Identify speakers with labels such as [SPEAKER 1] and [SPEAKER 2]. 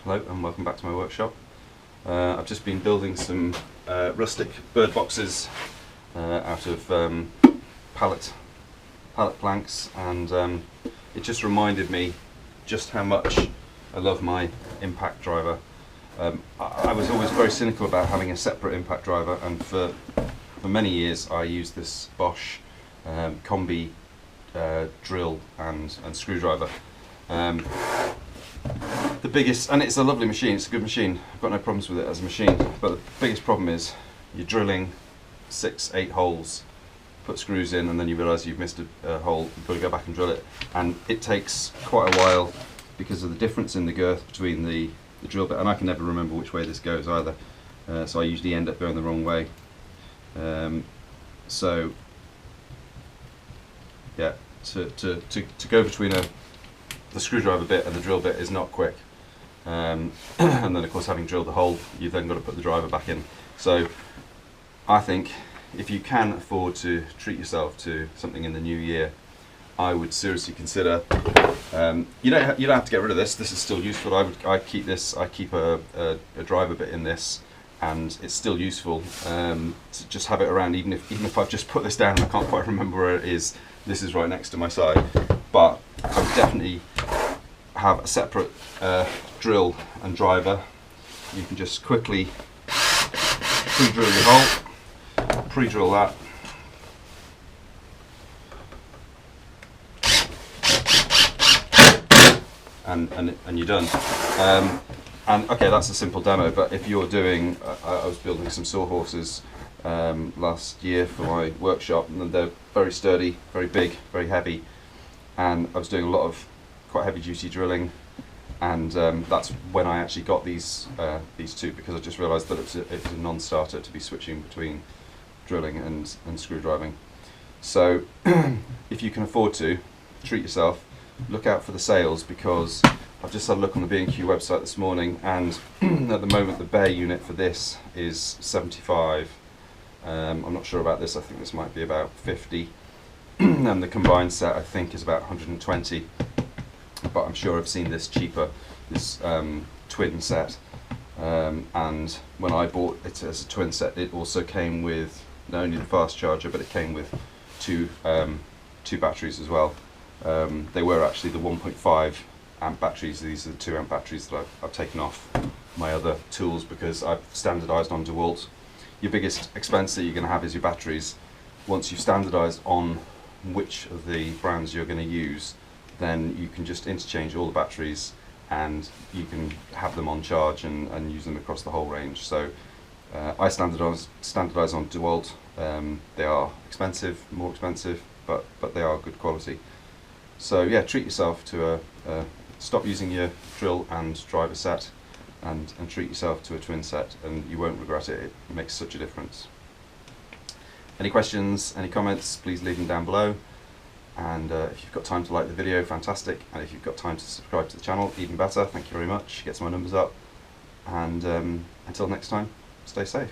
[SPEAKER 1] Hello and welcome back to my workshop. I've just been building some rustic bird boxes out of pallet planks, and it just reminded me just how much I love my impact driver. I was always very cynical about having a separate impact driver, and for many years I used this Bosch combi drill and screwdriver. The biggest, and it's a lovely machine, it's a good machine, I've got no problems with it as a machine, but the biggest problem is you're drilling 6-8 holes, put screws in, and then you realise you've missed a hole, you've got to go back and drill it, and it takes quite a while because of the difference in the girth between the drill bit, and I can never remember which way this goes either, so I usually end up going the wrong way. So yeah, to go between the screwdriver bit and the drill bit is not quick, and then of course, having drilled the hole, you've then got to put the driver back in. So I think if you can afford to treat yourself to something in the new year, I would seriously consider, you don't have to get rid of this, this is still useful. I keep this, I keep a driver bit in this, and it's still useful to just have it around, even if I've just put this down and I can't quite remember where it is. This is right next to my side, but I would definitely have a separate drill and driver. You can just quickly pre-drill your hole, pre-drill that, and you're done. And okay, that's a simple demo, but if you're doing, I was building some sawhorses last year for my workshop, and they're very sturdy, very big, very heavy, and I was doing a lot of quite heavy duty drilling, and that's when I actually got these two, because I just realised that it was a non-starter to be switching between drilling and screw driving. So if you can afford to, treat yourself, look out for the sales, because I've just had a look on the B&Q website this morning, and at the moment the bare unit for this is 75. I'm not sure about this, I think this might be about 50, and the combined set I think is about 120, but I'm sure I've seen this cheaper, this twin set, and when I bought it as a twin set, it also came with not only the fast charger, but it came with two batteries as well. They were actually the 1.5 amp batteries. These are the 2 amp batteries that I've taken off my other tools because I've standardised on DeWalt. Your biggest expense that you're going to have is your batteries. Once you've standardised on which of the brands you're going to use, then you can just interchange all the batteries and you can have them on charge and use them across the whole range. So I standardise on DeWalt. They are expensive, more expensive, but they are good quality. So yeah, treat yourself to stop using your drill and driver set, and treat yourself to a twin set, and you won't regret it. It makes such a difference. Any questions, any comments, please leave them down below, and if you've got time to like the video, fantastic, and if you've got time to subscribe to the channel, even better. Thank you very much, gets my numbers up, and until next time, stay safe.